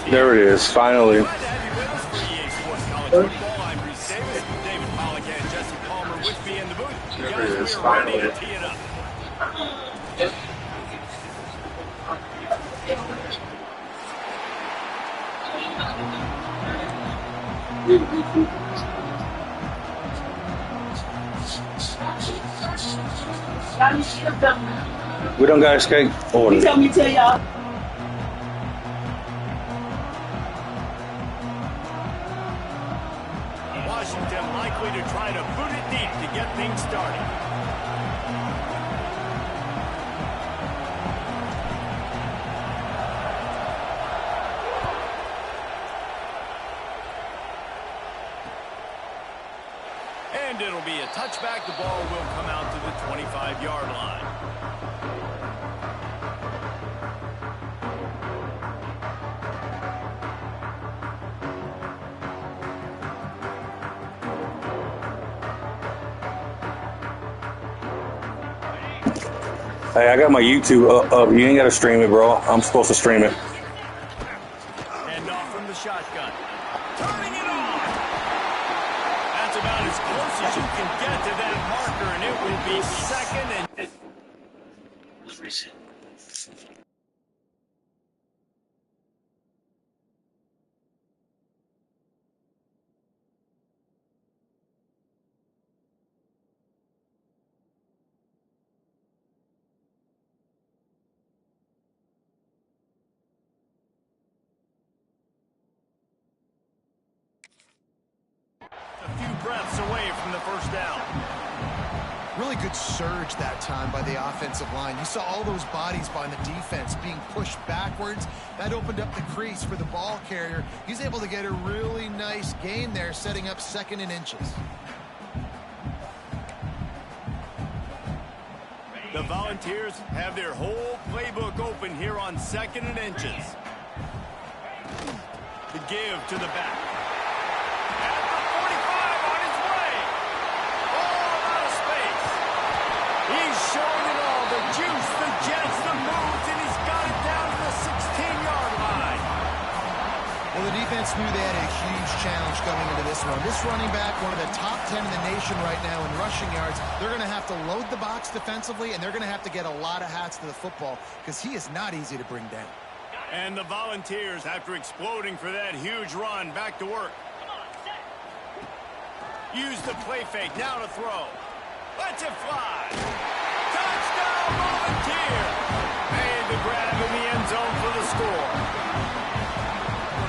There it is, finally. Glad to have you with us for EA Sports College Football. I'm Reese Davis, David Pollack, and Jesse Palmer with me in the booth. Guys, we are ready to tee it up. We don't got escape order. Tell me, tell y'all. Washington likely to try to boot it deep to get things started. And it'll be a touchback. The ball will come out to the 25-yard line. Hey, I got my YouTube up. You ain't got to stream it, bro. I'm supposed to stream it. And off from the shotgun. Turning it on. That's about as close as you can get to that marker, and it will be second and... a few breaths away from the first down. Really good surge that time by the offensive line. You saw all those bodies by the defense being pushed backwards. That opened up the crease for the ball carrier. He's able to get a really nice gain there, setting up second and inches. The Volunteers have their whole playbook open here on second and inches. The give to the back. At the 45 on his way. All out of space. He's showing it all. The juice, the jets, the moves, and he's got it down to the 16-yard line. Well, the defense knew they had a huge challenge coming into this one. This running back, one of the top 10 in the nation right now in rushing yards, they're going to have to load the box defensively, and they're going to have to get a lot of hats to the football because he is not easy to bring down. And the Volunteers, after exploding for that huge run, back to work. Use the play fake, now to throw. Let's it fly. Touchdown, Volunteer. Made the grab in the end zone for the score.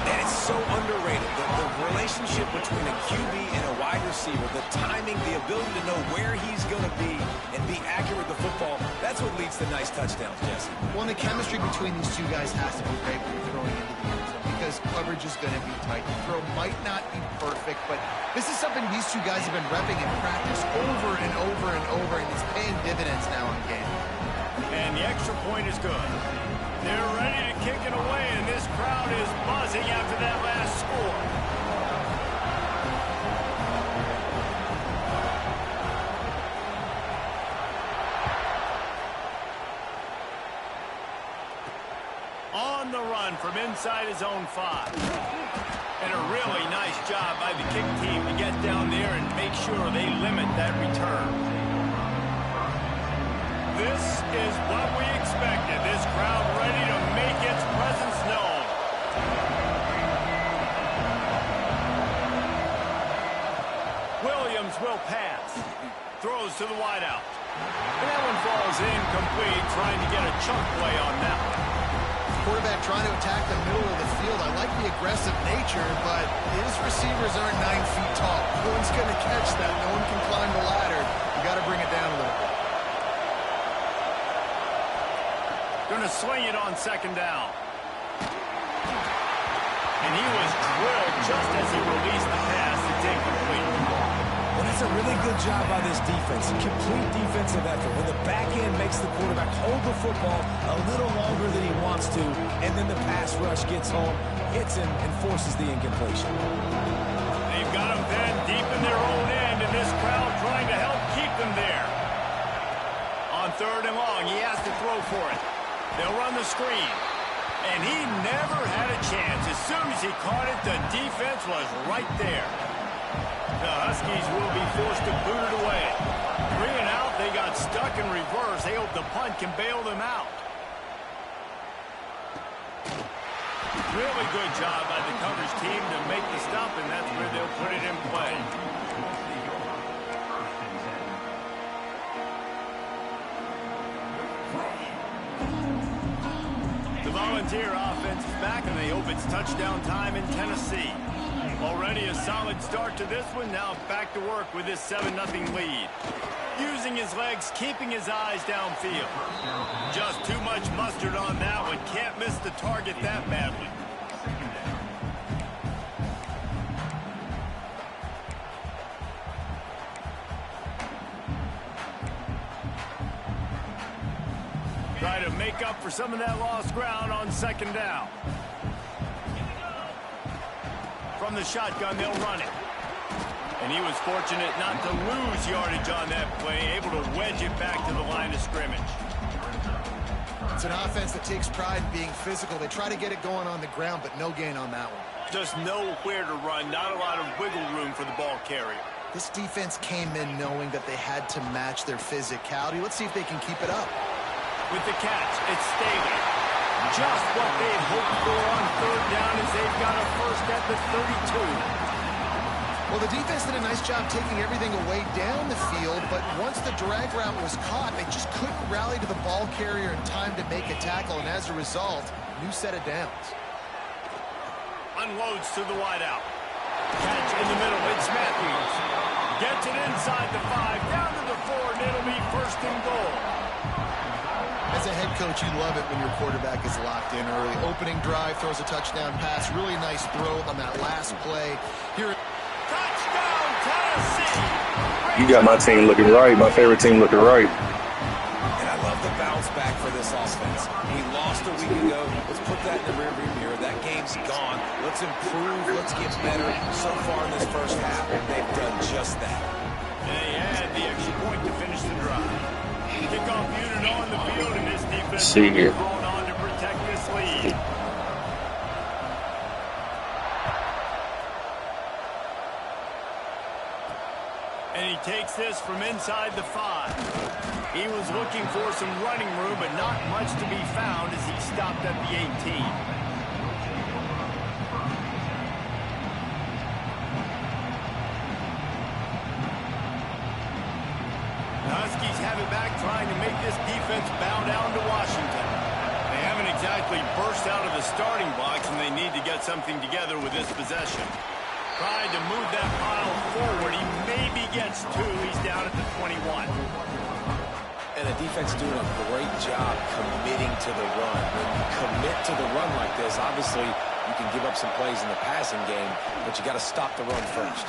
And it's so underrated, the relationship between a QB and a wide receiver, the timing, the ability to know where he's going to be and be accurate with the football, that's what leads to nice touchdowns, Jesse. Well, and the chemistry between these two guys has to be great when you're throwing into the end zone because coverage is going to be tight. The throw might not be perfect, but this is something these two guys have been repping in practice over and over and over, and it's paying dividends now in the game. And the extra point is good. They're ready to kick it away, and this crowd is buzzing after that last score. On the run from inside his own 5. And a really nice job by the kick team to get down there and make sure they limit that return. This is what we expected. This crowd ready to make its presence known. Williams will pass. Throws to the wideout. And that one falls incomplete, trying to get a chunk play on that one. Quarterback trying to attack the middle of the field. I like the aggressive nature, but his receivers aren't 9 feet tall. No one's going to catch that. No one can climb the ladder. You got to bring it down a little bit. Going to swing it on second down. And he was drilled just as he released the pass. It's incomplete. Well, that's a really good job by this defense. Complete defensive effort. When the back end makes the quarterback hold the football a little longer than he wants to, and then the pass rush gets home, hits him, and forces the incompletion. They've got him then deep in their own end, and this crowd trying to help keep them there. On third and long, he has to throw for it. They'll run the screen. And he never had a chance. As soon as he caught it, the defense was right there. The Huskies will be forced to boot it away. 3 and out, they got stuck in reverse. They hope the punt can bail them out. Really good job by the coverage team to make the stop, and that's where they'll put it in play. The Volunteer offense is back, and they hope it's touchdown time in Tennessee. Already a solid start to this one. Now back to work with this 7-0 lead. Using his legs, keeping his eyes downfield. Just too much mustard on that one. Can't miss the target that badly. Try to make up for some of that lost ground on 2nd down. From the shotgun, they'll run it. And he was fortunate not to lose yardage on that play, able to wedge it back to the line of scrimmage. It's an offense that takes pride in being physical. They try to get it going on the ground, but no gain on that one. Just nowhere to run, not a lot of wiggle room for the ball carrier. This defense came in knowing that they had to match their physicality. Let's see if they can keep it up. With the catch, it's Staley. Just what they'd hoped for on 3rd down as they've got a first at the 32. Well, the defense did a nice job taking everything away down the field, but once the drag route was caught, they just couldn't rally to the ball carrier in time to make a tackle, and as a result, new set of downs. Unloads to the wideout. Catch in the middle, it's Matthews. Gets it inside the 5, down to the 4, and it'll be 1st and goal. As a head coach, you love it when your quarterback is locked in early. Opening drive, throws a touchdown pass. Really nice throw on that last play. Here. Touchdown, Tennessee! You got my team looking right. My favorite team looking right. And I love the bounce back for this offense. We lost a week ago. Let's put that in the rearview mirror. That game's gone. Let's improve. Let's get better. So far in this first half, they've done just that. They had the extra point to finish the drive. Kickoff unit on the field, and this defense See here. called on to protect this lead. And he takes this from inside the 5. He was looking for some running room, but not much to be found as he stopped at the 18. The Huskies have it back, trying to make this defense bow down to Washington. They haven't exactly burst out of the starting blocks, and they need to get something together with this possession. Trying to move that pile forward. He maybe gets 2. He's down at the 21. And the defense doing a great job committing to the run. When you commit to the run like this, obviously you can give up some plays in the passing game, but you got to stop the run first.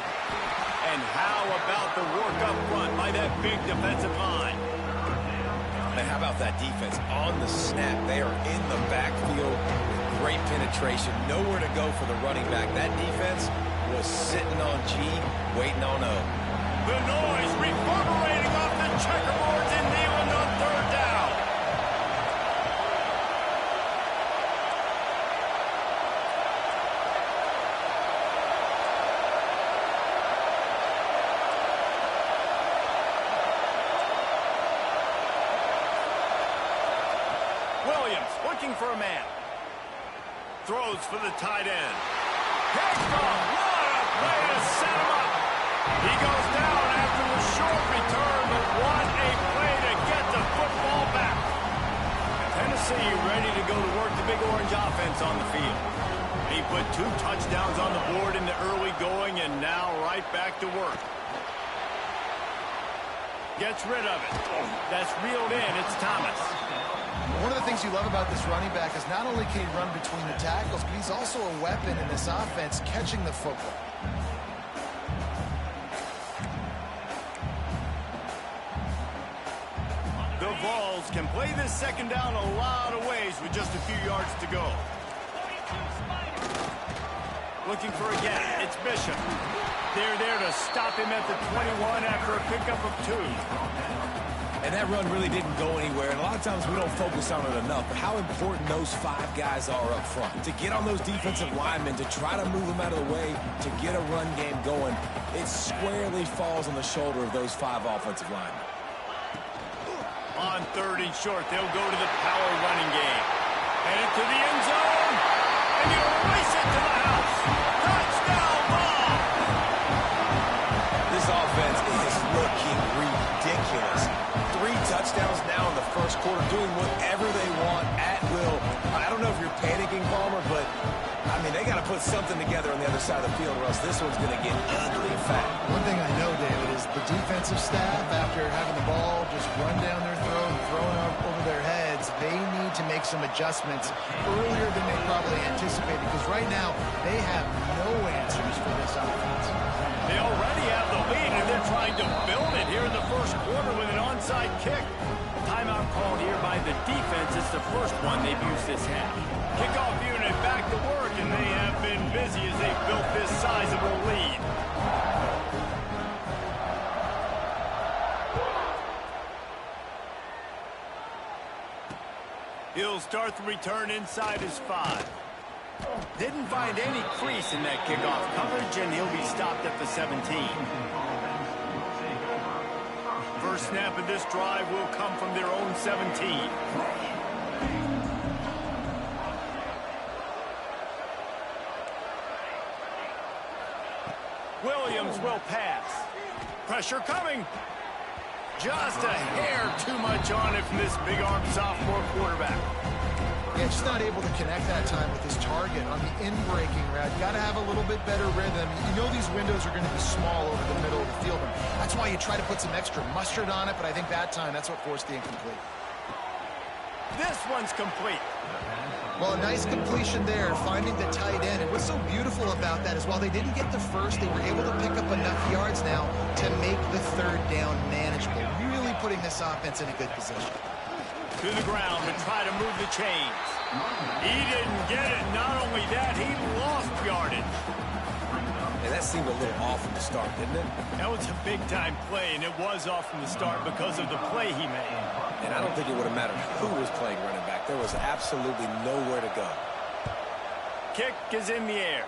And how about the work up front by that big defensive line? And how about that defense? On the snap, they are in the backfield with great penetration. Nowhere to go for the running back. That defense was sitting on G, waiting on O. The noise reverberating off the checkerboards and Neyland on 3rd down. Williams looking for a man. Throws for the tight end. Picked off. What a play to set him up. He goes down after the short return, but what a play to get the football back. Tennessee ready to go to work the Big Orange offense on the field. He put 2 touchdowns on the board in the early going, and now right back to work. Gets rid of it. That's reeled in. It's Thomas. One of the things you love about this running back is not only can he run between the tackles, but he's also a weapon in this offense catching the football. The Vols can play this 2nd down a lot of ways with just a few yards to go. Looking for a gap. It's Bishop. They're there to stop him at the 21 after a pickup of 2. And that run really didn't go anywhere, and a lot of times we don't focus on it enough, but how important those 5 guys are up front. To get on those defensive linemen, to try to move them out of the way, to get a run game going, it squarely falls on the shoulder of those 5 offensive linemen. On 3rd and short, they'll go to the power running game. Headed to the end zone, and he'll race it to the house. Touchdown ball! This offense is looking ridiculous. 3 touchdowns now in the first quarter, doing whatever they want at will. I don't know if you're panicking, Palmer, but, I mean, they got to put something together on the other side of the field, or else this one's going to get ugly fast. One thing I know, David, is the defensive staff, after having the ball just run down their throat and thrown up over their heads, they need to make some adjustments earlier than they probably anticipated, because right now they have no answers for this offense. They already have the lead, and they're trying to build it here in the first quarter with an onside kick. Timeout called here by the defense. It's the first one they've used this half. Kickoff unit back to work, and they have been busy as they've built this sizable lead. He'll start the return inside his 5. Didn't find any crease in that kickoff coverage, and he'll be stopped at the 17. First snap of this drive will come from their own 17. Williams will pass. Pressure coming. Just a hair too much on it from this big-arm sophomore quarterback. Yeah, just not able to connect that time with his target on the in-breaking route. Got to have a little bit better rhythm. You know these windows are going to be small over the middle of the field, and that's why you try to put some extra mustard on it, but I think that time, that's what forced the incomplete. This one's complete. Well, a nice completion there, finding the tight end. And what's so beautiful about that is while they didn't get the first, they were able to pick up enough yards now to make the 3rd down manageable. Really putting this offense in a good position. To the ground and try to move the chains. He didn't get it. Not only that, he lost yardage. And that seemed a little off from the start, didn't it? That was a big-time play, and it was off from the start because of the play he made. And I don't think it would have mattered who was playing running back. There was absolutely nowhere to go. Kick is in the air.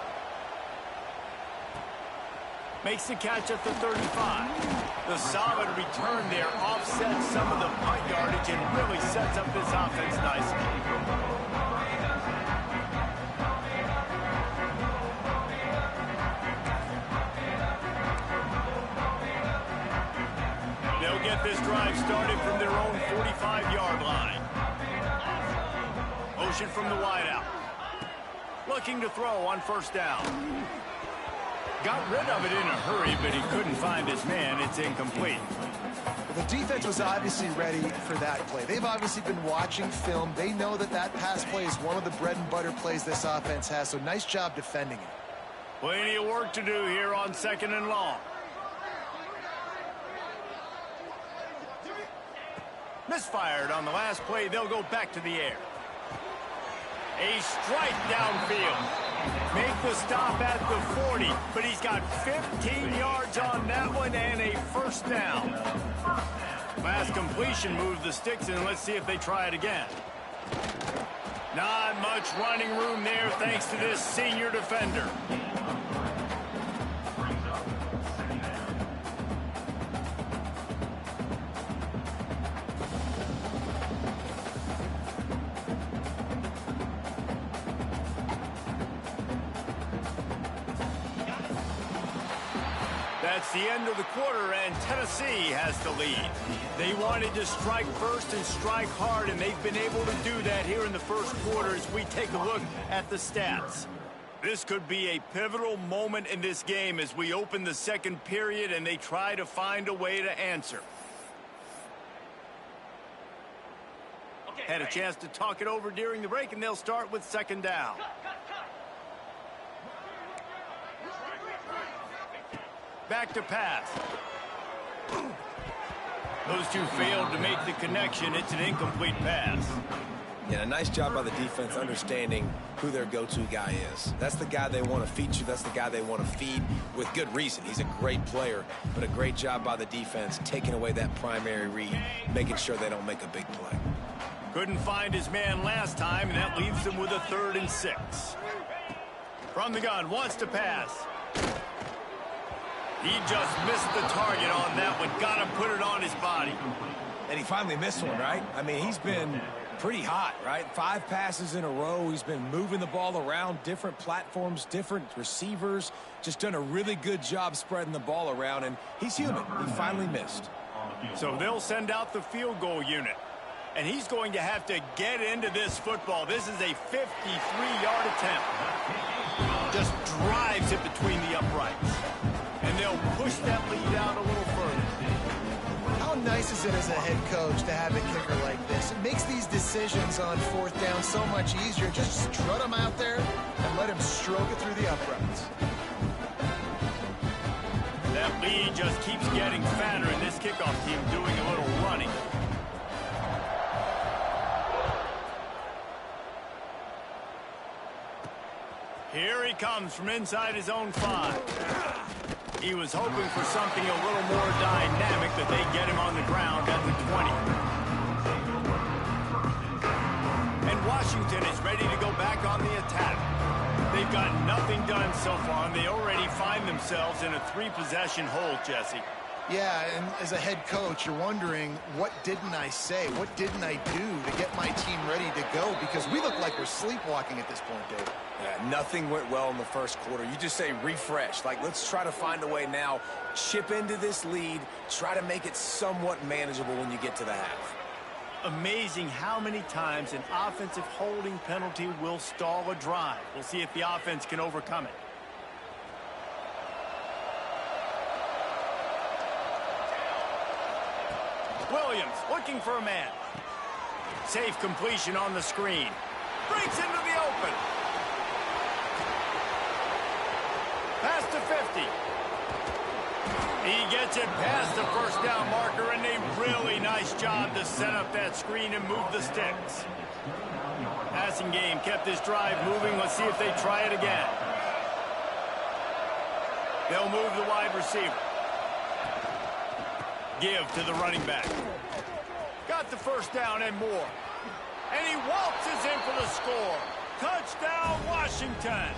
Makes the catch at the 35. The solid return there offsets some of the punt yardage and really sets up this offense nicely. They'll get this drive started from their own 45-yard line. Motion from the wideout. Looking to throw on first down. Got rid of it in a hurry, but he couldn't find his man. It's incomplete. The defense was obviously ready for that play. They've obviously been watching film. They know that that pass play is one of the bread and butter plays this offense has, so nice job defending it. Plenty of work to do here on 2nd and long. Misfired on the last play. They'll go back to the air. A strike downfield. Make the stop at the 40, but he's got 15 yards on that one and a first down. Last completion moved the sticks, and let's see if they try it again. Not much running room there thanks to this senior defender. That's the end of the quarter, and Tennessee has the lead. They wanted to strike first and strike hard, and they've been able to do that here in the first quarter as we take a look at the stats. This could be a pivotal moment in this game as we open the second period and they try to find a way to answer. Had a chance to talk it over during the break, and they'll start with 2nd down. Back to pass. Those two failed to make the connection. It's an incomplete pass. Yeah, a nice job by the defense understanding who their go-to guy is. That's the guy they want to feature. That's the guy they want to feed with good reason. He's a great player, but a great job by the defense taking away that primary read, making sure they don't make a big play. Couldn't find his man last time, and that leaves him with a 3rd and 6. From the gun, wants to pass. He just missed the target on that one. Got to put it on his body. And he finally missed one, right? I mean, he's been pretty hot, right? 5 passes in a row. He's been moving the ball around, different platforms, different receivers. Just done a really good job spreading the ball around, and he's human. He finally missed. So they'll send out the field goal unit. And he's going to have to get into this football. This is a 53-yard attempt. Just drives it between the uprights. And they'll push that lead out a little further. How nice is it as a head coach to have a kicker like this? It makes these decisions on 4th down so much easier. Just strut him out there and let him stroke it through the uprights. That lead just keeps getting fatter, and this kickoff team doing a little running. Here he comes from inside his own 5. He was hoping for something a little more dynamic, that they get him on the ground at the 20. And Washington is ready to go back on the attack. They've got nothing done so far, and they already find themselves in a 3-possession hole, Jesse. Yeah, and as a head coach, you're wondering, what didn't I say? What didn't I do to get my team ready to go? Because we look like we're sleepwalking at this point, David. Yeah, nothing went well in the first quarter. You just say refresh. Like, let's try to find a way now, chip into this lead, try to make it somewhat manageable when you get to the half. Amazing how many times an offensive holding penalty will stall a drive. We'll see if the offense can overcome it. Williams looking for a man. Safe completion on the screen. Breaks into the open. Pass to 50. He gets it past the 1st down marker, and a really nice job to set up that screen and move the sticks. Passing game kept this drive moving. Let's see if they try it again. They'll move the wide receiver. Give to the running back. Got the 1st down and more. And he waltzes in for the score. Touchdown, Washington.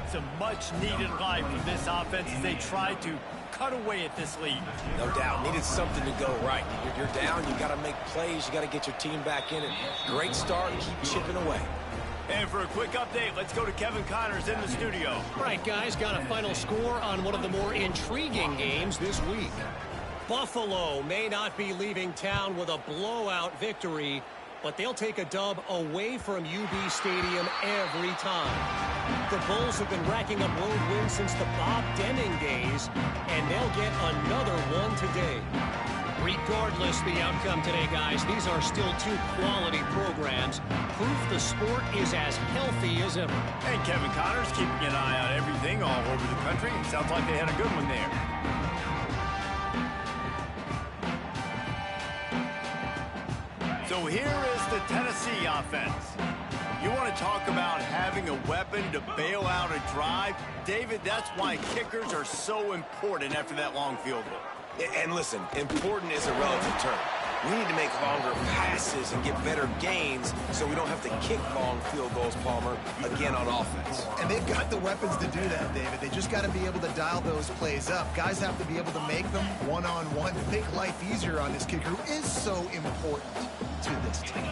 It's a much-needed life from this offense as they try to cut away at this lead. No doubt. Needed something to go right. You're down. You got to make plays. You got to get your team back in it. Great start. Keep chipping away. And for a quick update, let's go to Kevin Connors in the studio. All right, guys, got a final score on one of the more intriguing games this week. Buffalo may not be leaving town with a blowout victory, but they'll take a dub away from UB Stadium every time. The Bulls have been racking up road wins since the Bob Deming days, and they'll get another one today. Regardless the outcome today, guys, these are still 2 quality programs. Proof the sport is as healthy as ever. And Kevin Connors keeping an eye on everything all over the country. Sounds like they had a good one there. So here is the Tennessee offense. You want to talk about having a weapon to bail out a drive? David, that's why kickers are so important after that long field goal. And listen, important is a relative term. We need to make longer passes and get better gains so we don't have to kick long field goals, Palmer, again on offense. And they've got the weapons to do that, David. They just got to be able to dial those plays up. Guys have to be able to make them one-on-one to make life easier on this kicker, who is so important to this team.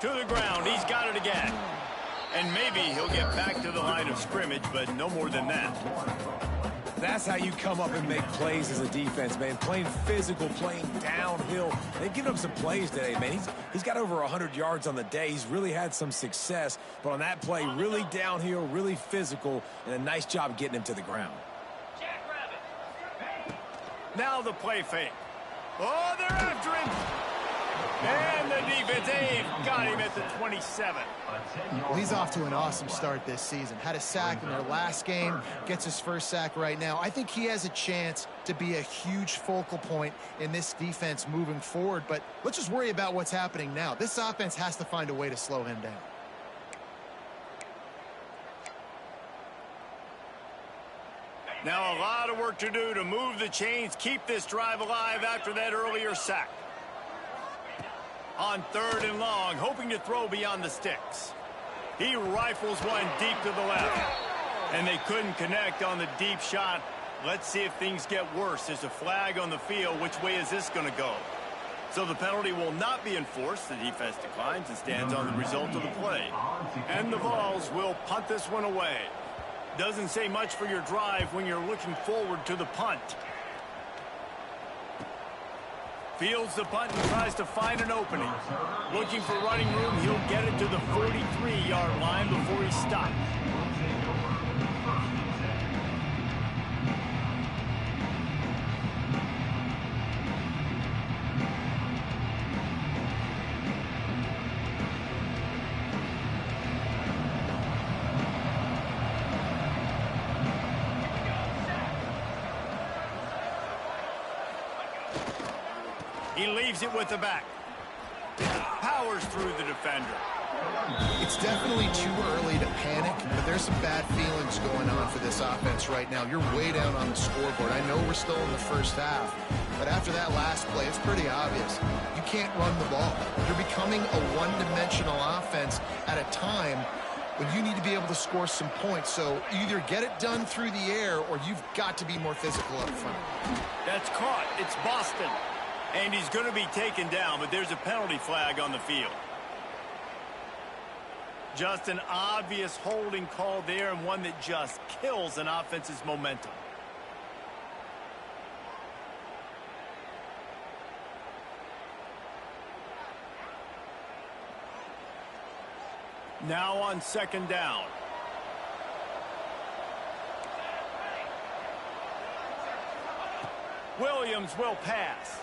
To the ground, he's got it again. And maybe he'll get back to the line of scrimmage, but no more than that. That's how you come up and make plays as a defense, man. Playing physical, playing downhill. They've given him some plays today, man. He's got over 100 yards on the day. He's really had some success. But on that play, really downhill, really physical, and a nice job getting him to the ground. Now the play fake. Oh, they're after him. And the defense, got him at the 27. Well, he's off to an awesome start this season. Had a sack in their last game, gets his first sack right now. I think he has a chance to be a huge focal point in this defense moving forward, but let's just worry about what's happening now. This offense has to find a way to slow him down. Now a lot of work to do to move the chains, keep this drive alive after that earlier sack. On 3rd and long, hoping to throw beyond the sticks. He rifles one deep to the left. And they couldn't connect on the deep shot. Let's see if things get worse. There's a flag on the field. Which way is this going to go? So the penalty will not be enforced. The defense declines and stands on the result of the play. And the Vols will punt this one away. Doesn't say much for your drive when you're looking forward to the punt. Fields the punt and tries to find an opening. Looking for running room, he'll get it to the 43-yard line before he stops. He leaves it with the back. Powers through the defender. It's definitely too early to panic, but there's some bad feelings going on for this offense right now. You're way down on the scoreboard. I know we're still in the first half, but after that last play, it's pretty obvious. You can't run the ball. You're becoming a one-dimensional offense at a time when you need to be able to score some points. So either get it done through the air or you've got to be more physical up front. That's caught. It's Boston. And he's going to be taken down, but there's a penalty flag on the field. Just an obvious holding call there, and one that just kills an offense's momentum. Now on 2nd down. Williams will pass.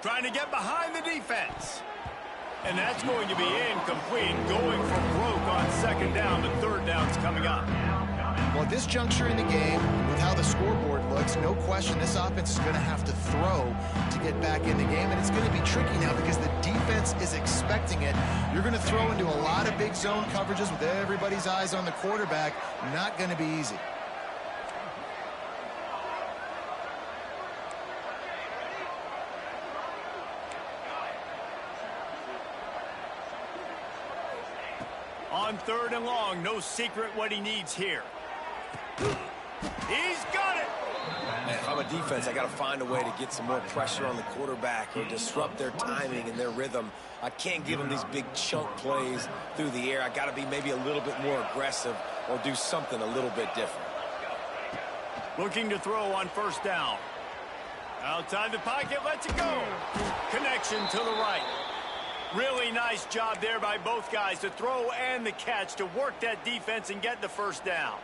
Trying to get behind the defense. And that's going to be incomplete. Going for broke on 2nd down, but 3rd down's coming up. Well, at this juncture in the game, with how the scoreboard looks, no question this offense is going to have to throw to get back in the game. And it's going to be tricky now because the defense is expecting it. You're going to throw into a lot of big zone coverages with everybody's eyes on the quarterback. Not going to be easy. On 3rd and long, no secret what he needs here. He's got it! Man, if I'm a defense, I got to find a way to get some more pressure on the quarterback or disrupt their timing and their rhythm. I can't give them these big chunk plays through the air. I got to be maybe a little bit more aggressive or do something a little bit different. Looking to throw on 1st down. Outside the pocket, lets it go. Connection to the right. Really nice job there by both guys to throw and the catch to work that defense and get the 1st down.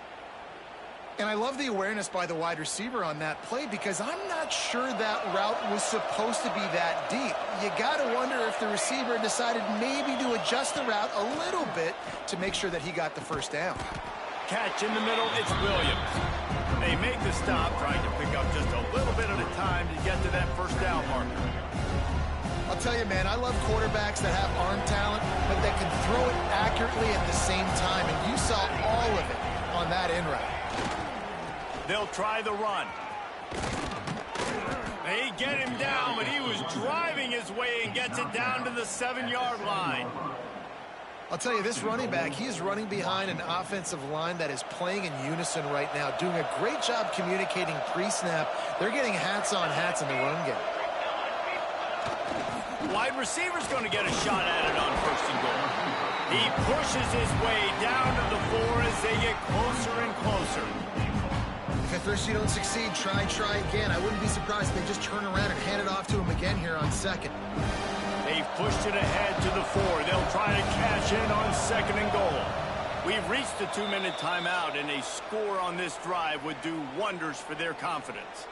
And I love the awareness by the wide receiver on that play because I'm not sure that route was supposed to be that deep. You got to wonder if the receiver decided maybe to adjust the route a little bit to make sure that he got the 1st down. Catch in the middle, it's Williams. They make the stop, trying to pick up just a little bit at a time to get to that 1st down marker. I'll tell you, man, I love quarterbacks that have arm talent, but that can throw it accurately at the same time, and you saw all of it on that in route. They'll try the run. They get him down, but he was driving his way and gets it down to the 7-yard line. I'll tell you, this running back, he is running behind an offensive line that is playing in unison right now, doing a great job communicating pre-snap. They're getting hats on hats in the run game. Wide receiver's going to get a shot at it on 1st and goal. He pushes his way down to the 4 as they get closer and closer. If at first you don't succeed, try again. I wouldn't be surprised if they just turn around and hand it off to him again here on 2nd. They've pushed it ahead to the 4. They'll try to cash in on 2nd and goal. We've reached the 2-minute timeout, and a score on this drive would do wonders for their confidence.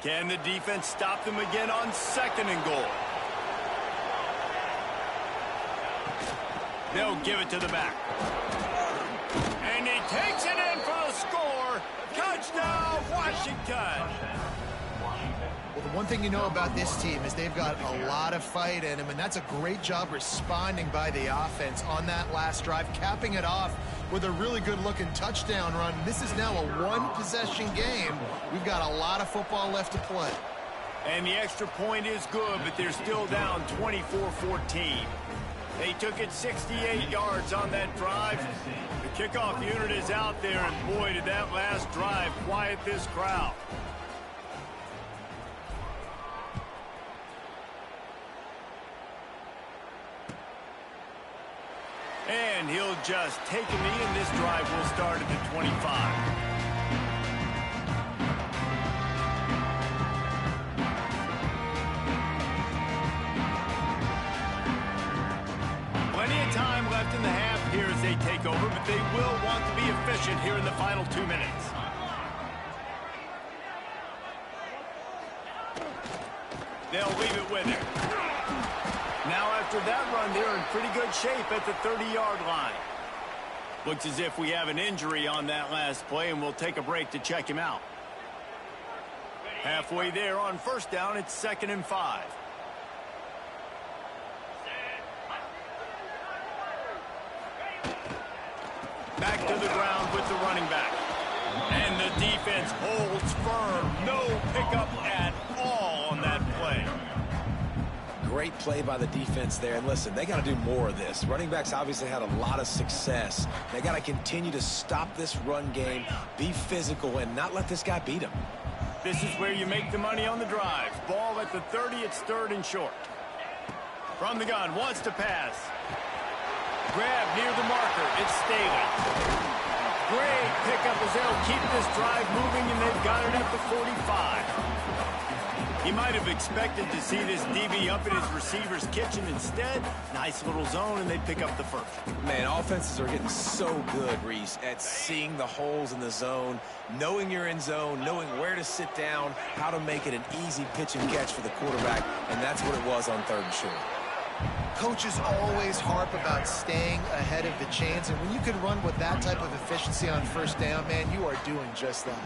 Can the defense stop them again on 2nd and goal? They'll give it to the back. And he takes it in for the score. Touchdown, Washington. Well, the one thing you know about this team is they've got a lot of fight in them, and that's a great job responding by the offense on that last drive, capping it off with a really good-looking touchdown run. This is now a one-possession game. We've got a lot of football left to play. And the extra point is good, but they're still down 24-14. They took it 68 yards on that drive. The kickoff unit is out there, and boy, did that last drive quiet this crowd. And he'll just take a knee, and this drive will start at the 25. Plenty of time left in the half here as they take over, but they will want to be efficient here in the final 2 minutes. They'll leave it with him. Now after that run, they're in pretty good shape at the 30-yard line. Looks as if we have an injury on that last play, and we'll take a break to check him out. Halfway there on 1st down, it's 2nd and 5. Back to the ground with the running back. And the defense holds firm. No pickup at all on that play. Great play by the defense there. And listen, they got to do more of this. Running backs obviously had a lot of success. They got to continue to stop this run game, be physical, and not let this guy beat them. This is where you make the money on the drive. Ball at the 30, it's 3rd and short. From the gun, wants to pass. Grab near the marker, it's Staley. Great pickup as they'll keep this drive moving, and they've got it at the 45. He might have expected to see this DB up in his receiver's kitchen. Instead, nice little zone, and they pick up the 1st. Man, offenses are getting so good, Reese, at seeing the holes in the zone, knowing you're in zone, knowing where to sit down, how to make it an easy pitch and catch for the quarterback, and that's what it was on 3rd and short. Coaches always harp about staying ahead of the chains, and when you can run with that type of efficiency on 1st down, man, you are doing just that.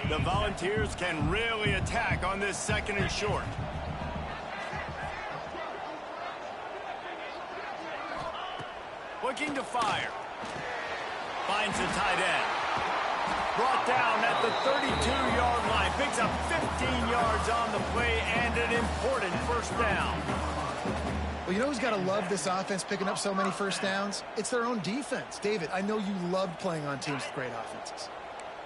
The Volunteers can really attack on this 2nd and short. Looking to fire. Finds the tight end. Brought down at the 32-yard line. Picks up 15 yards on the play and an important 1st down. Well, you know who's got to love this offense picking up so many 1st downs? It's their own defense. David, I know you loved playing on teams with great offenses.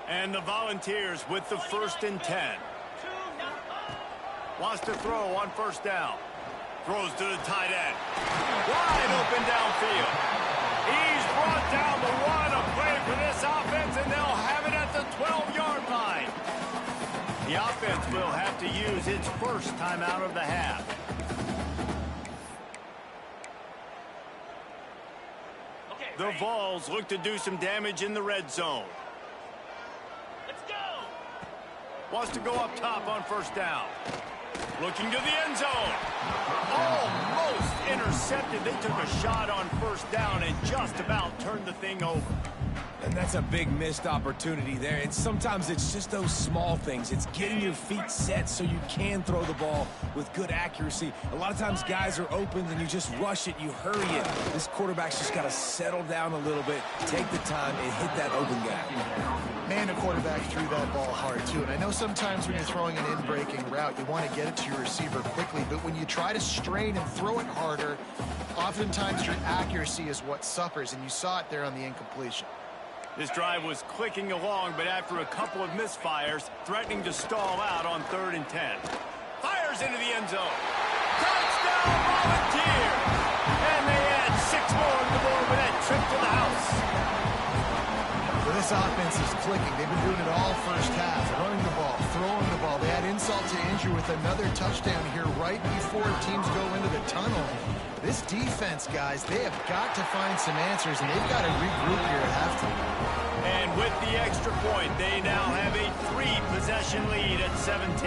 And the Volunteers with the 1st and 10. Wants to throw on 1st down. Throws to the tight end. Wide open downfield. He's brought down the one. A play for this offense, and they'll have it at the 12-yard line. The offense will have to use its 1st timeout of the half. The Vols look to do some damage in the red zone. Let's go. Wants to go up top on 1st down. Looking to the end zone. Almost intercepted. They took a shot on 1st down and just about turned the thing over. And that's a big missed opportunity there. And sometimes it's just those small things. It's getting your feet set so you can throw the ball with good accuracy. A lot of times guys are open and you just rush it, you hurry it. This quarterback's just got to settle down a little bit, take the time, and hit that open guy. Man, the quarterback threw that ball hard, too. And I know sometimes when you're throwing an in-breaking route, you want to get it to your receiver quickly. But when you try to strain and throw it harder, oftentimes your accuracy is what suffers. And you saw it there on the incompletion. This drive was clicking along, but after a couple of misfires, threatening to stall out on 3rd and 10. Fires into the end zone. Touchdown, Volunteer! And they add 6 more on the board with that trip to the house. For this offense is clicking. They've been doing it all first half, running the ball, throwing the ball. They add insult to injury with another touchdown here right before teams go into the tunnel. This defense, guys, they have got to find some answers, and they've got to regroup here at halftime. And with the extra point, they now have a 3-possession lead at 17.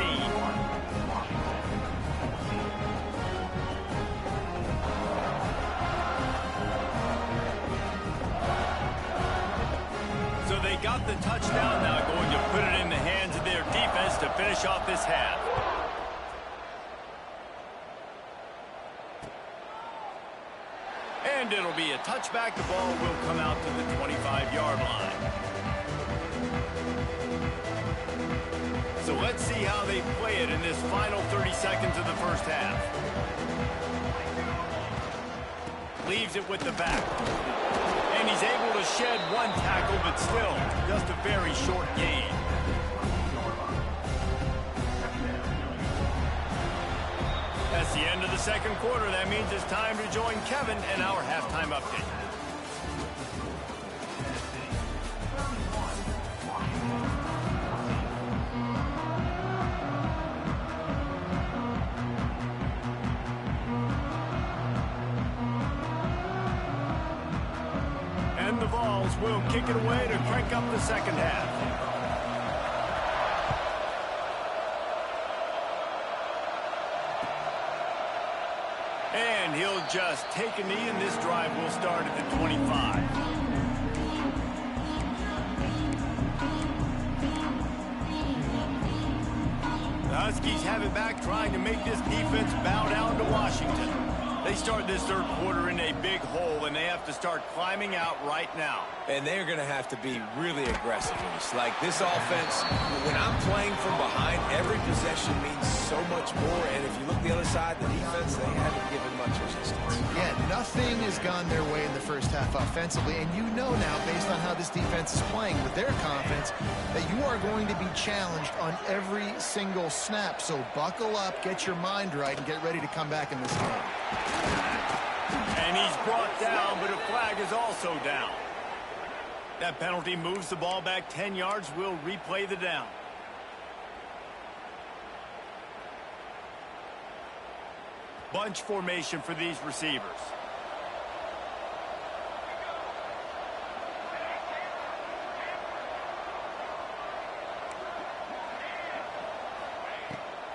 So they got the touchdown, now going to put it in the hands of their defense to finish off this half. And it'll be a touchback. The ball will come out to the 25-yard line. So let's see how they play it in this final 30 seconds of the first half. Leaves it with the back. And he's able to shed one tackle, but still just a very short gain. That's the end of the second quarter. That means it's time to join Kevin and our halftime update. And the Vols will kick it away to crank up the second half. And he'll just take a knee, and this drive will start at the 25. The Huskies have it back, trying to make this defense bow down to Washington. They start this third quarter in a big hole, and they have to start climbing out right now. And they're going to have to be really aggressive in this. Like this offense, when I'm playing from behind, every possession means so much more. And if you look the other side, the defense, they haven't given much resistance. Yeah, nothing has gone their way in the first half offensively. And you know now, based on how this defense is playing with their confidence, that you are going to be challenged on every single snap. So buckle up, get your mind right, and get ready to come back in this game. And he's brought down, but a flag is also down. That penalty moves the ball back 10 yards. We'll replay the down. Bunch formation for these receivers.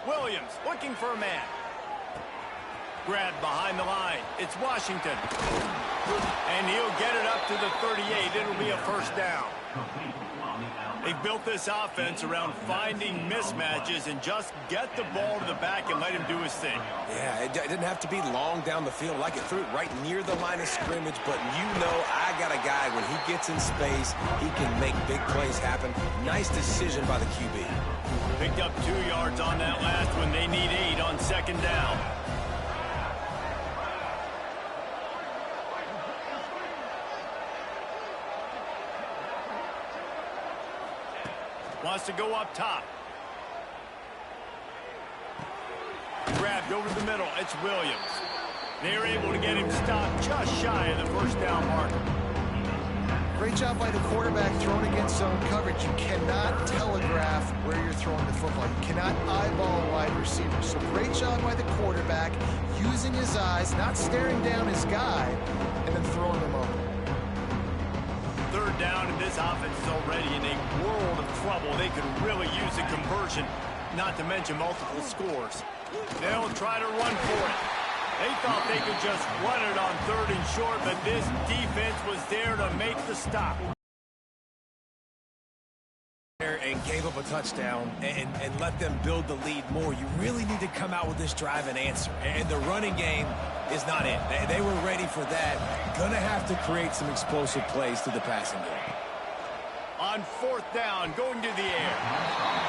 Williams looking for a man. Grabbed behind the line. It's Washington. And he'll get it up to the 38. It'll be a first down. They built this offense around finding mismatches and just get the ball to the back and let him do his thing. Yeah, it didn't have to be long down the field. Like it threw it right near the line of scrimmage, but you know I got a guy, when he gets in space, he can make big plays happen. Nice decision by the QB. Picked up 2 yards on that last one. They need 8 on second down. Wants to go up top. Grabbed over the middle. It's Williams. They're able to get him stopped just shy of the first down marker. Great job by the quarterback throwing against zone coverage. You cannot telegraph where you're throwing the football. You cannot eyeball a wide receiver. So great job by the quarterback using his eyes, not staring down his guy, and then throwing him over. Third down, and this offense is already in a world of trouble. They could really use a conversion, not to mention multiple scores. They'll try to run for it. They thought they could just run it on third and short, but this defense was there to make the stop. And gave up a touchdown and let them build the lead more. You really need to come out with this drive and answer. And the running game is not it. They were ready for that. Gonna have to create some explosive plays through the passing game. On fourth down, going to the air.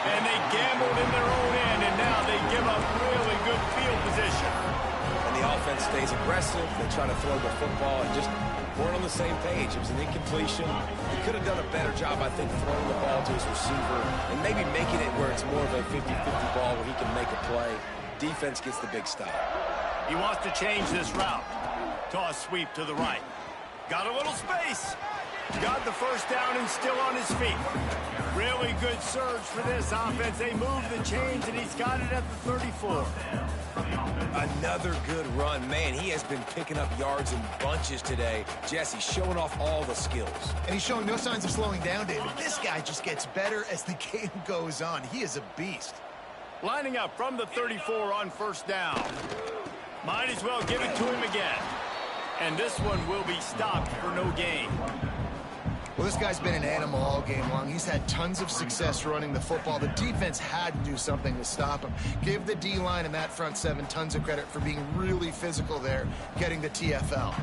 And they gambled in their own end, and now they give up really good field position. And the offense stays aggressive. They try to throw the football and just weren't on the same page. It was an incompletion. He could have done a better job, I think, throwing the ball to his receiver and maybe making it where it's more of a 50-50 ball where he can make a play. Defense gets the big stop. He wants to change this route. Toss sweep to the right. Got a little space. Got the first down and still on his feet. Really good surge for this offense. They move the chains, and he's got it at the 34. Another good run. Man, he has been picking up yards in bunches today. Jesse showing off all the skills. And he's showing no signs of slowing down, David. This guy just gets better as the game goes on. He is a beast. Lining up from the 34 on first down. Might as well give it to him again. And this one will be stopped for no gain. Well, this guy's been an animal all game long. He's had tons of success running the football. The defense had to do something to stop him. Give the D-line and that front seven tons of credit for being really physical there, getting the TFL.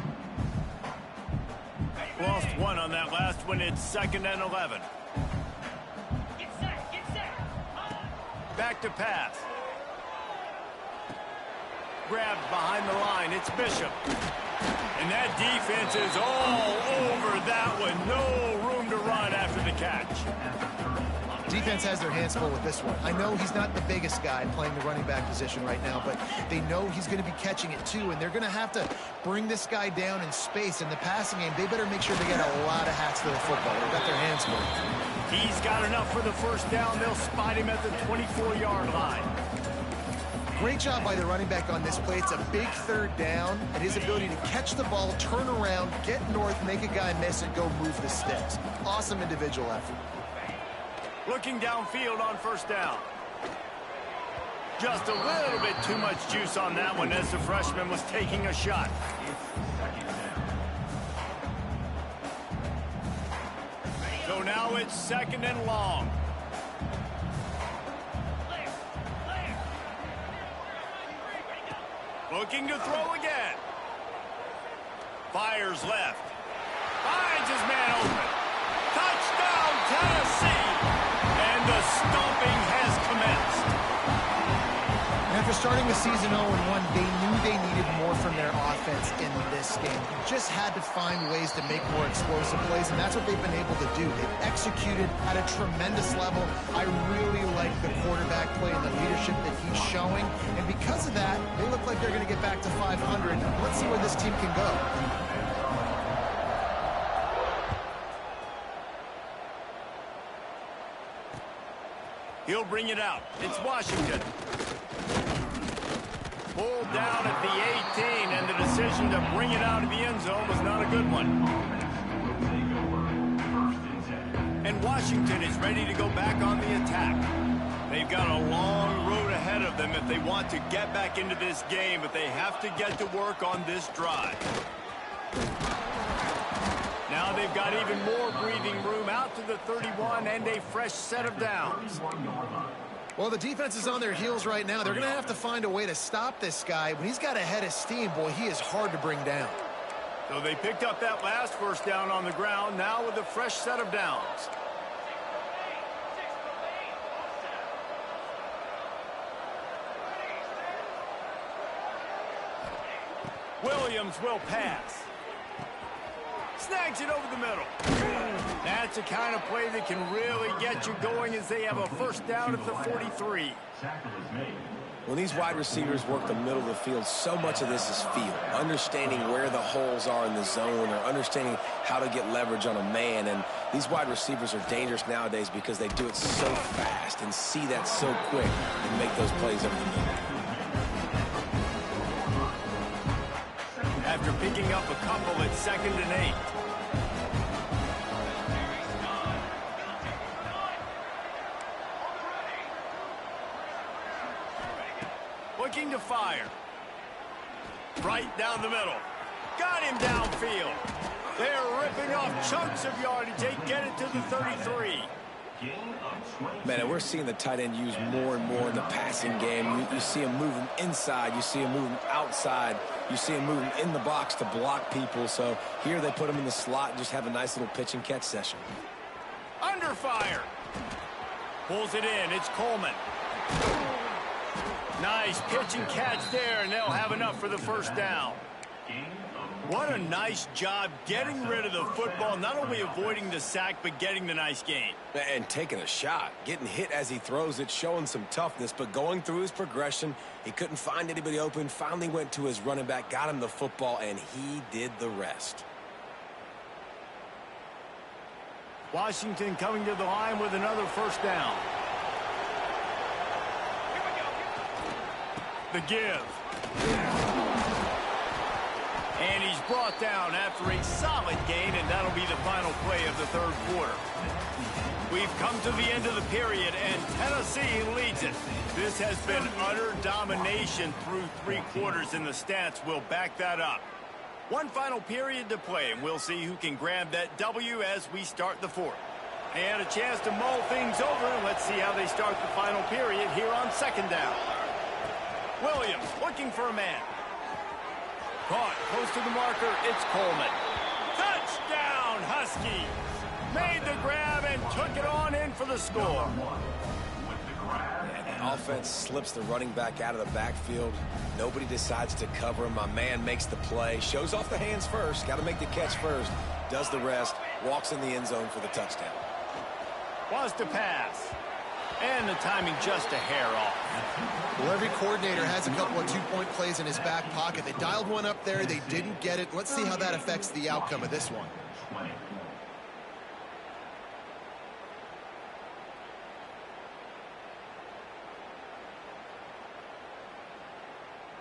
Lost one on that last one. It's 2nd and 11. Back to pass. Grabbed behind the line. It's Bishop. And that defense is all over that one. No room to run after the catch. Defense has their hands full with this one. I know he's not the biggest guy playing the running back position right now, but they know he's going to be catching it too, and they're going to have to bring this guy down in space. In the passing game, they better make sure they get a lot of hats to the football. They've got their hands full. He's got enough for the first down. They'll spot him at the 24-yard line. Great job by the running back on this play. It's a big third down, and his ability to catch the ball, turn around, get north, make a guy miss, and go move the sticks. Awesome individual effort. Looking downfield on first down. Just a little bit too much juice on that one as the freshman was taking a shot. So now it's 2nd and long. Looking to throw again. Fires left. Finds his man open. Touchdown, Tennessee. And the stomping has commenced. After starting the season 0-1, they knew they needed more from their offense in this game. You just had to find ways to make more explosive plays, and that's what they've been able to do. They've executed at a tremendous level. I really like the quarterback play and the leadership that he's showing, and because of that, they look like they're going to get back to 500. Let's see where this team can go. He'll bring it out. It's Washington. Pulled down at the 18, and the decision to bring it out of the end zone was not a good one. And Washington is ready to go back on the attack. They've got a long road ahead of them if they want to get back into this game, but they have to get to work on this drive. Now they've got even more breathing room out to the 31 and a fresh set of downs. Well, the defense is on their heels right now. They're going to have to find a way to stop this guy. When he's got a head of steam, boy, he is hard to bring down. So they picked up that last first down on the ground, now with a fresh set of downs. Williams will pass. Snags it over the middle. That's the kind of play that can really get you going as they have a first down at the 43. When these wide receivers work the middle of the field, so much of this is feel. Understanding where the holes are in the zone or understanding how to get leverage on a man. And these wide receivers are dangerous nowadays because they do it so fast and see that so quick and make those plays over the middle. After picking up a couple at 2nd and 8. Looking to fire. Right down the middle. Got him downfield. They're ripping off chunks of yardage. They get it to the 33. Man, and we're seeing the tight end used more and more in the passing game. You see him moving inside. You see him moving outside. You see him moving in the box to block people. So here they put him in the slot and just have a nice little pitch and catch session. Under fire. Pulls it in. It's Coleman. Nice pitch and catch there, and they'll have enough for the first down. What a nice job getting rid of the football, not only avoiding the sack, but getting the nice gain. And taking a shot, getting hit as he throws it, showing some toughness, but going through his progression, he couldn't find anybody open, finally went to his running back, got him the football, and he did the rest. Washington coming to the line with another first down. The give. And he's brought down after a solid gain, and that'll be the final play of the third quarter. We've come to the end of the period, and Tennessee leads it. This has been utter domination through 3 quarters, and the stats will back that up. One final period to play, and we'll see who can grab that W as we start the fourth. And a chance to mull things over, and let's see how they start the final period here on second down. Williams looking for a man. Caught close to the marker. It's Coleman. Touchdown, Huskies. Made the grab and took it on in for the score. And the offense slips the running back out of the backfield. Nobody decides to cover him. My man makes the play. Shows off the hands first. Got to make the catch first. Does the rest. Walks in the end zone for the touchdown. Was to pass. And the timing just a hair off. Well, every coordinator has a couple of two-point plays in his back pocket. They dialed one up there. They didn't get it. Let's see how that affects the outcome of this one.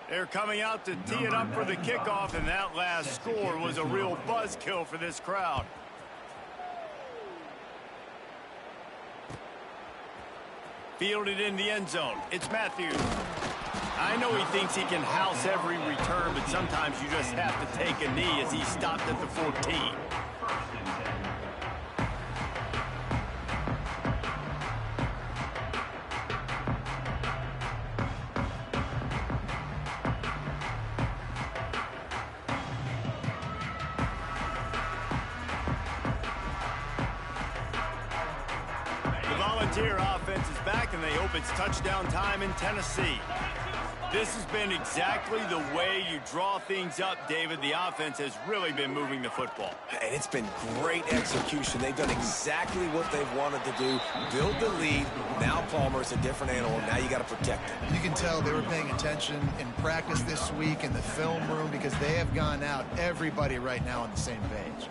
They're coming out to tee it up for the kickoff, and that last score was a real buzzkill for this crowd. Fielded in the end zone. It's Matthews. I know he thinks he can house every return, but sometimes you just have to take a knee as he stopped at the 14. Volunteer offense is back, and they hope it's touchdown time in Tennessee. This has been exactly the way you draw things up, David. The offense has really been moving the football. And it's been great execution. They've done exactly what they've wanted to do. Build the lead. Now Palmer's a different animal. Now you got to protect him. You can tell they were paying attention in practice this week in the film room because they have gone out, everybody right now on the same page.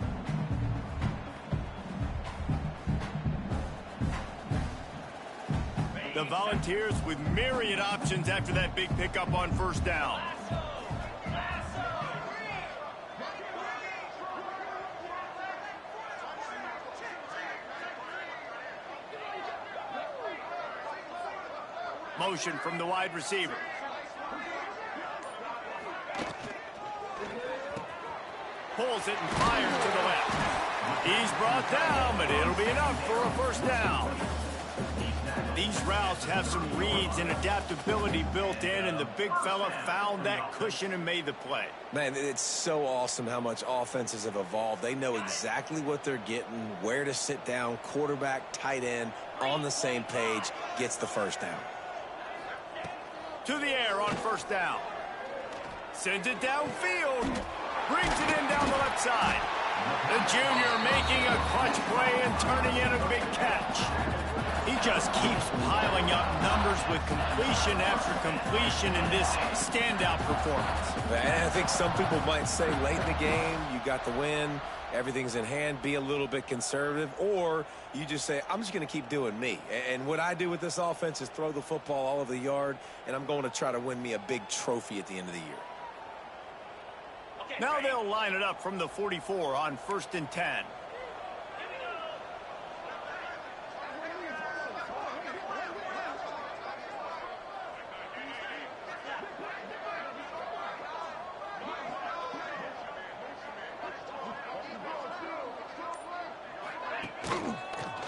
The Volunteers with myriad options after that big pickup on first down. Motion from the wide receiver. Pulls it and fires to the left. He's brought down, but it'll be enough for a first down. These routes have some reads and adaptability built in, and the big fella found that cushion and made the play. Man, it's so awesome how much offenses have evolved. They know exactly what they're getting, where to sit down, quarterback, tight end, on the same page, gets the first down. To the air on first down. Sends it downfield. Brings it in down the left side. The junior making a clutch play and turning in a big catch. He just keeps piling up numbers with completion after completion in this standout performance. And I think some people might say late in the game, you got the win, everything's in hand, be a little bit conservative, or you just say, I'm just going to keep doing me. And what I do with this offense is throw the football all over the yard, and I'm going to try to win me a big trophy at the end of the year. Now they'll line it up from the 44 on 1st and 10.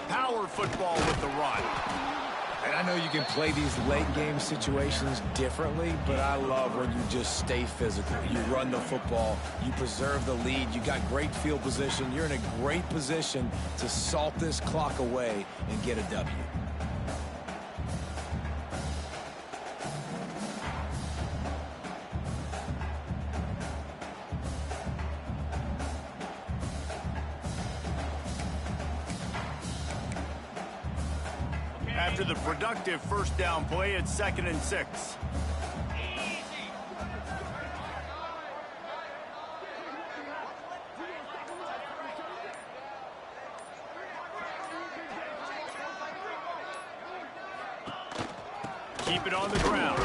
Power football with the run. And I know you can play these late game situations differently, but I love when you just stay physical. You run the football, you preserve the lead, you got great field position, you're in a great position to salt this clock away and get a W. After the productive first down play, it's 2nd and 6. keep it on the ground.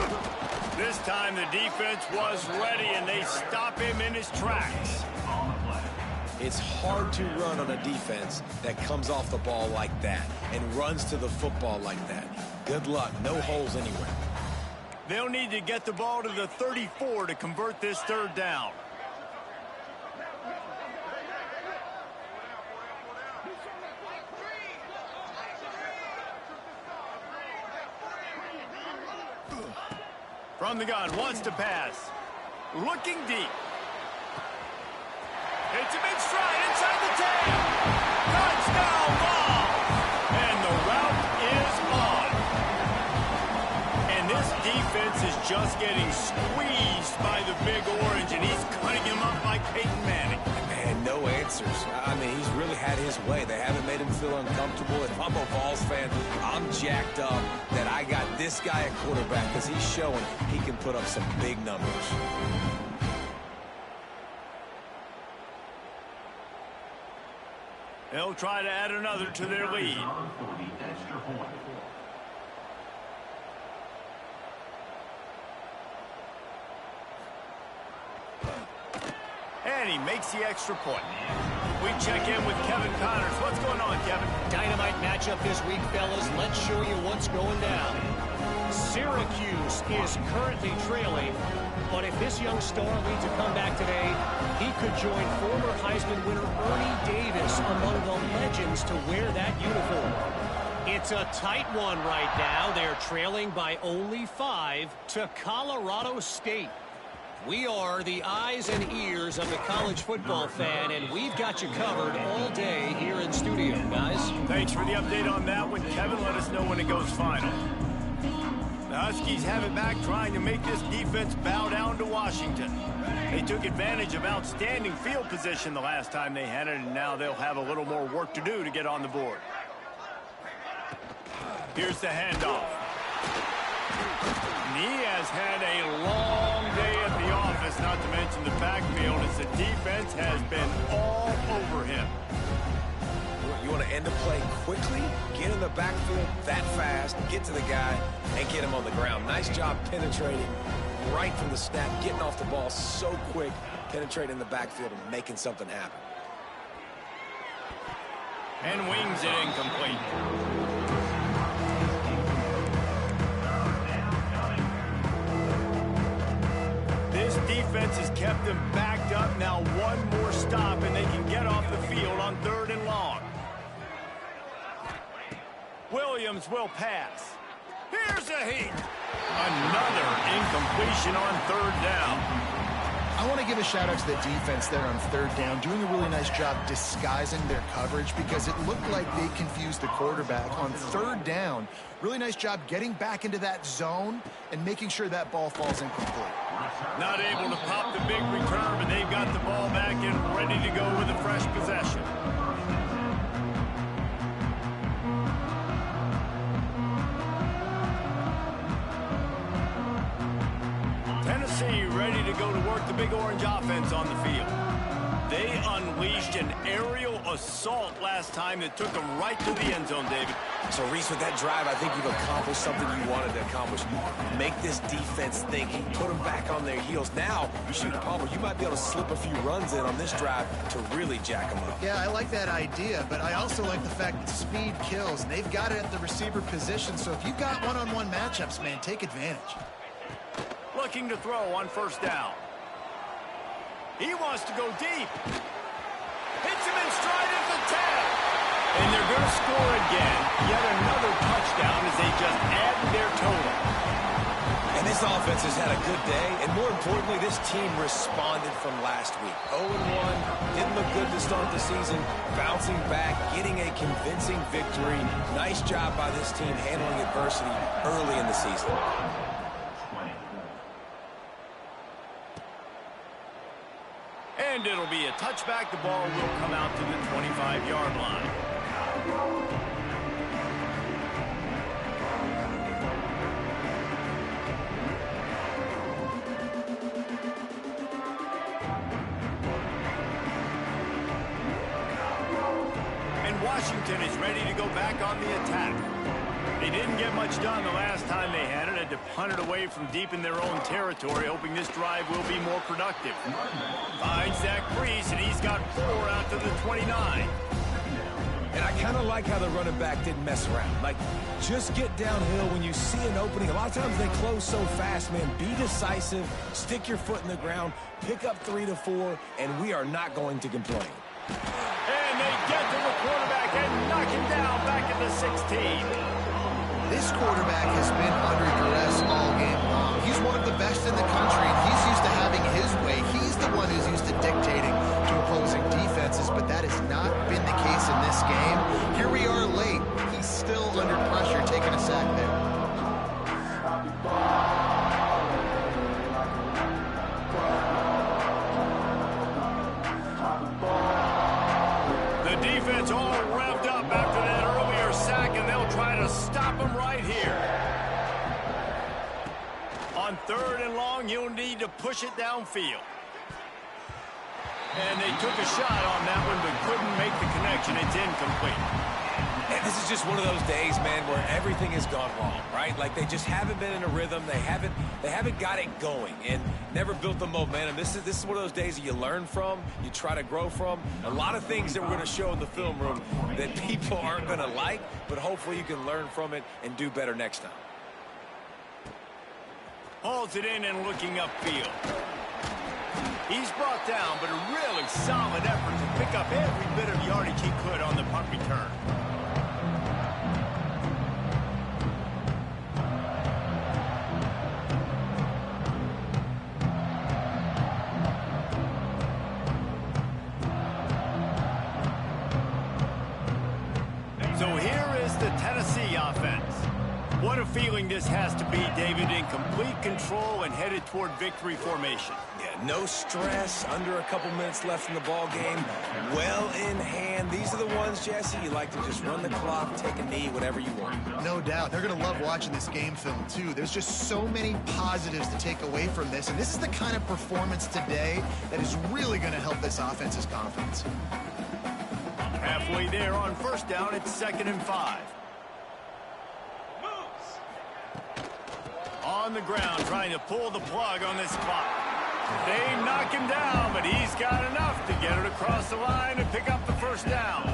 This time the defense was ready, and they stop him in his tracks. It's hard to run on a defense that comes off the ball like that and runs to the football like that. Good luck. No holes anywhere. They'll need to get the ball to the 34 to convert this third down. From the gun, wants to pass. Looking deep. It's a big stride inside the 10. Touchdown ball. And the route is on. And this defense is just getting squeezed by the Big Orange, and he's cutting him up like Peyton Manning. Man, no answers. I mean, he's really had his way. They haven't made him feel uncomfortable. If I'm a Vols fan, I'm jacked up that I got this guy at quarterback because he's showing he can put up some big numbers. They'll try to add another to their lead. And he makes the extra point. We check in with Kevin Connors. What's going on, Kevin? Dynamite matchup this week, fellas. Let's show you what's going down. Syracuse is currently trailing, but if this young star leads a comeback today, he could join former Heisman winner Ernie Davis among the legends to wear that uniform. It's a tight one right now. They're trailing by only 5 to Colorado State. We are the eyes and ears of the college football fan, and we've got you covered all day here in studio, guys. Thanks for the update on that one, Kevin. Let us know when it goes final. The Huskies have it back, trying to make this defense bow down to Washington. They took advantage of outstanding field position the last time they had it, and now they'll have a little more work to do to get on the board. Here's the handoff. And he has had a long day at the office, not to mention the backfield, as the defense has been all over him. You want to end the play quickly, get in the backfield that fast, get to the guy, and get him on the ground. Nice job penetrating right from the snap, getting off the ball so quick, penetrating the backfield and making something happen. And wings it incomplete. This defense has kept them backed up. Now one more stop, and they can get off the field on 3rd and long. Williams will pass. Here's a heat. Another incompletion on 3rd down. I want to give a shout out to the defense there on 3rd down, doing a really nice job disguising their coverage because it looked like they confused the quarterback on 3rd down. Really nice job getting back into that zone and making sure that ball falls incomplete. Not able to pop the big return, but they've got the ball back and ready to go with a fresh possession. Tennessee ready to go to work the Big Orange offense on the field. They unleashed an aerial assault last time that took them right to the end zone, David. So, Reese, with that drive, I think you've accomplished something you wanted to accomplish. Make this defense think, put them back on their heels. Now, shoot, Palmer, you might be able to slip a few runs in on this drive to really jack them up. Yeah, I like that idea, but I also like the fact that speed kills. And they've got it at the receiver position, so if you've got one-on-one matchups, man, take advantage. Looking to throw on 1st down. He wants to go deep. Hits him in stride at the 10. And they're going to score again. Yet another touchdown as they just add their total. And this offense has had a good day, and more importantly, this team responded from last week. 0-1, didn't look good to start the season, bouncing back, getting a convincing victory. Nice job by this team handling adversity early in the season. And it'll be a touchback. The ball will come out to the 25-yard line. And Washington is ready to go back on the attack. They didn't get much done the last time they had it. Had to punt it away from deep in their own territory, hoping this drive will be more productive. Finds Zach Priest, and he's got 4 out to the 29. And I kind of like how the running back didn't mess around. Like, just get downhill when you see an opening. A lot of times they close so fast, man. Be decisive, stick your foot in the ground, pick up 3 to 4, and we are not going to complain. And they get to the quarterback and knock him down back at the 16. This quarterback has been under duress all game long. He's one of the best in the country, and he's used to having his way. He's the one who's used to dictating to opposing defenses, but that has not been the case in this game. Here we are late. He's still under pressure, taking a sack there. The defense all revved up after that earlier sack, and they'll try to stop him right here. On 3rd and long, you'll need to push it downfield. And they took a shot on that one, but couldn't make the connection. It's incomplete. And this is just one of those days, man, where everything has gone wrong, right? Like, they just haven't been in a rhythm. They haven't got it going and never built the momentum. This is one of those days that you learn from, you try to grow from. A lot of things that we're going to show in the film room that people aren't going to like, but hopefully you can learn from it and do better next time. Hauls it in and looking upfield. He's brought down, but a really solid effort to pick up every bit of yardage he could on the punt return. So here is the Tennessee offense. What a feeling this has to be, David, in complete control and headed toward victory formation. Yeah, no stress, under a couple minutes left in the ball game, well in hand. These are the ones, Jesse, you like to just run the clock, take a knee, whatever you want. No doubt. They're going to love watching this game film, too. There's just so many positives to take away from this, and this is the kind of performance today that is really going to help this offense's confidence. Halfway there on 1st down, it's 2nd and 5. On the ground, trying to pull the plug on this clock. They knock him down, but he's got enough to get it across the line and pick up the 1st down.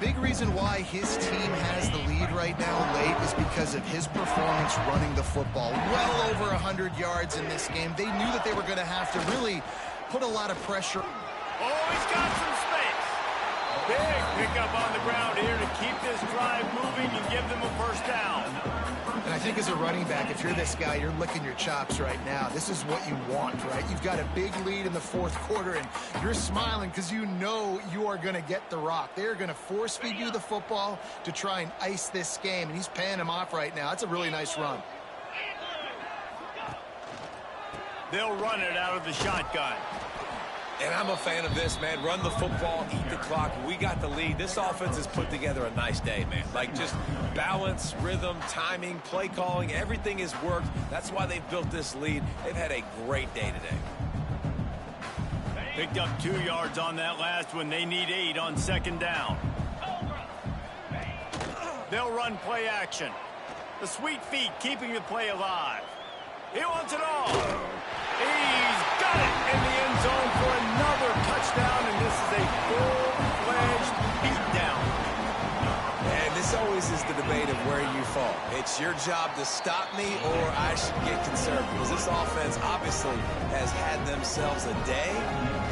Big reason why his team has the lead right now late is because of his performance running the football. Well over 100 yards in this game. They knew that they were going to have to really put a lot of pressure. Oh, he's got some space. Big pickup on the ground here to keep this drive moving and give them a 1st down. And I think as a running back, if you're this guy, you're licking your chops right now. This is what you want, right? You've got a big lead in the 4th quarter, and you're smiling because you know you are going to get the rock. They're going to force feed you the football to try and ice this game, and he's paying him off right now. That's a really nice run. They'll run it out of the shotgun. And I'm a fan of this, man. Run the football, eat the clock. We got the lead. This offense has put together a nice day, man. Like, just balance, rhythm, timing, play calling, everything has worked. That's why they've built this lead. They've had a great day today. Picked up 2 yards on that last one. They need 8 on 2nd down. They'll run play action. The sweet feet keeping the play alive. He wants it all. He's got it in the end zone for another touchdown, and this is a full-fledged beatdown. And this always is the debate of where you fall. It's your job to stop me, or I should get conservative. Because this offense obviously has had themselves a day,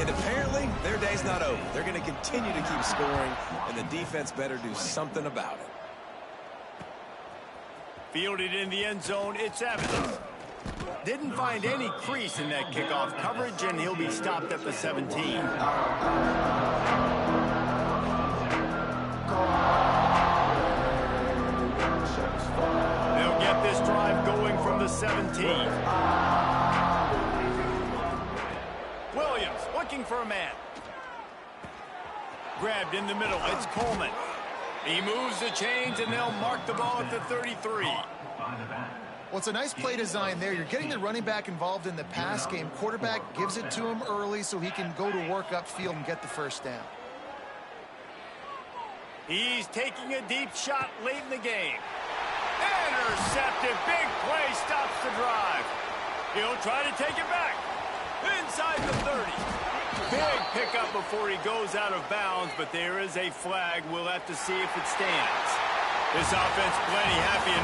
and apparently their day's not over. They're going to continue to keep scoring, and the defense better do something about it. Fielded in the end zone, it's Evans. Didn't find any crease in that kickoff coverage, and he'll be stopped at the 17. They'll get this drive going from the 17. Williams looking for a man. Grabbed in the middle, it's Coleman. He moves the chains, and they'll mark the ball at the 33. Well, it's a nice play design there. You're getting the running back involved in the pass game. Quarterback gives it to him early so he can go to work upfield and get the 1st down. He's taking a deep shot late in the game. Intercepted. Big play stops the drive. He'll try to take it back. Inside the 30. Big pickup before he goes out of bounds, but there is a flag. We'll have to see if it stands. This offense plenty happy enough.